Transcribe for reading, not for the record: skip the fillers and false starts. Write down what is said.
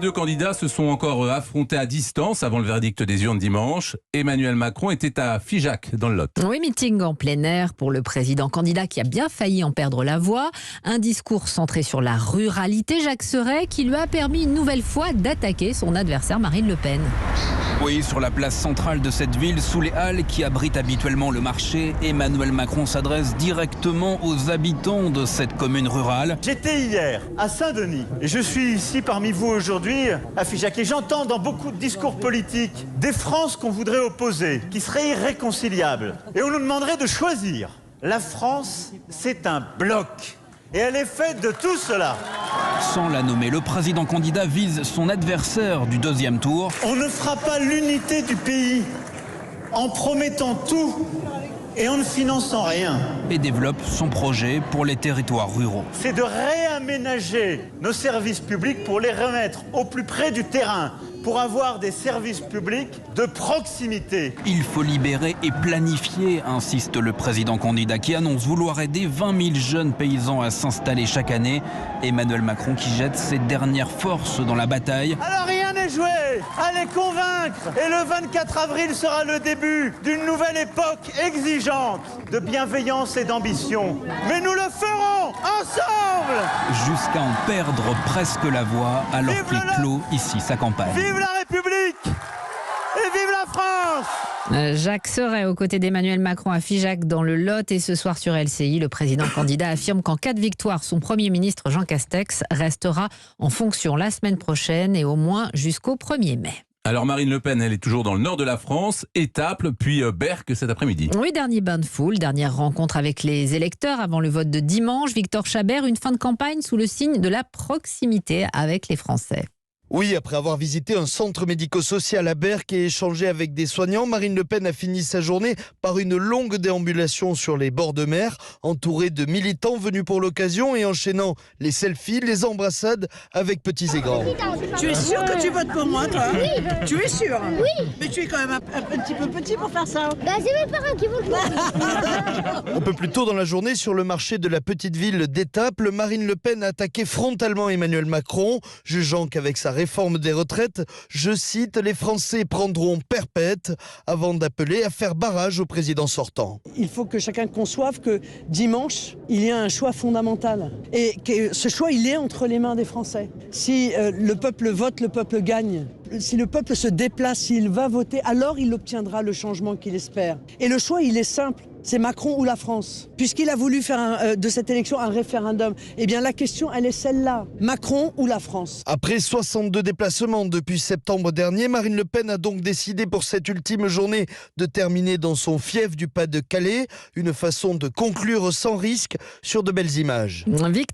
Deux candidats se sont encore affrontés à distance avant le verdict des urnes dimanche. Emmanuel Macron était à Figeac, dans le Lot. Oui, meeting en plein air pour le président candidat qui a bien failli en perdre la voix. Un discours centré sur la ruralité, Jacques Serret, qui lui a permis une nouvelle fois d'attaquer son adversaire Marine Le Pen. Oui, sur la place centrale de cette ville, sous les halles qui abritent habituellement le marché, Emmanuel Macron s'adresse directement aux habitants de cette commune rurale. J'étais hier à Saint-Denis et je suis ici parmi vous aujourd'hui à Figeac. Et j'entends dans beaucoup de discours politiques des Frances qu'on voudrait opposer, qui seraient irréconciliables. Et on nous demanderait de choisir. La France, c'est un bloc. Et elle est faite de tout cela. Sans la nommer, le président candidat vise son adversaire du deuxième tour. On ne fera pas l'unité du pays en promettant tout et en ne finançant rien. Et développe son projet pour les territoires ruraux. C'est de réaménager nos services publics pour les remettre au plus près du terrain, pour avoir des services publics de proximité. Il faut libérer et planifier, insiste le président candidat qui annonce vouloir aider 20 000 jeunes paysans à s'installer chaque année. Emmanuel Macron qui jette ses dernières forces dans la bataille. Alors rien n'est joué, allez convaincre. Et le 24 avril sera le début d'une nouvelle époque exigeante de bienveillance et d'ambition. Mais nous le ferons ensemble. Jusqu'à en perdre presque la voix alors qu'il clôt ici sa campagne. Vive la République et vive la France! Jacques Serret aux côtés d'Emmanuel Macron à Figeac dans le Lot. Et ce soir sur LCI, le président candidat affirme qu'en cas de victoire, son Premier ministre Jean Castex restera en fonction la semaine prochaine et au moins jusqu'au 1er mai. Alors Marine Le Pen, elle est toujours dans le nord de la France, Étaples, puis Berck cet après-midi. Oui, dernier bain de foule, dernière rencontre avec les électeurs avant le vote de dimanche. Victor Chabert, une fin de campagne sous le signe de la proximité avec les Français. Oui, après avoir visité un centre médico-social à Berck et échangé avec des soignants, Marine Le Pen a fini sa journée par une longue déambulation sur les bords de mer, entourée de militants venus pour l'occasion et enchaînant les selfies, les embrassades avec petits et grands. Tu es sûr que tu votes pour moi, toi? Oui. Tu es sûr? Oui. Mais tu es quand même un petit peu petit pour faire ça. Bah, c'est mes parents qui vont. Un peu plus tôt dans la journée, sur le marché de la petite ville d'Étaples, Marine Le Pen a attaqué frontalement Emmanuel Macron, jugeant qu'avec sa réforme des retraites, je cite, les Français prendront perpète, avant d'appeler à faire barrage au président sortant. Il faut que chacun conçoive que dimanche, il y a un choix fondamental. Et que ce choix, il est entre les mains des Français. Si le peuple vote, le peuple gagne. Si le peuple se déplace, s'il va voter, alors il obtiendra le changement qu'il espère. Et le choix, il est simple. C'est Macron ou la France. Puisqu'il a voulu faire de cette élection un référendum, eh bien la question, elle est celle-là. Macron ou la France. Après 62 déplacements depuis septembre dernier, Marine Le Pen a donc décidé pour cette ultime journée de terminer dans son fief du Pas-de-Calais. Une façon de conclure sans risque sur de belles images.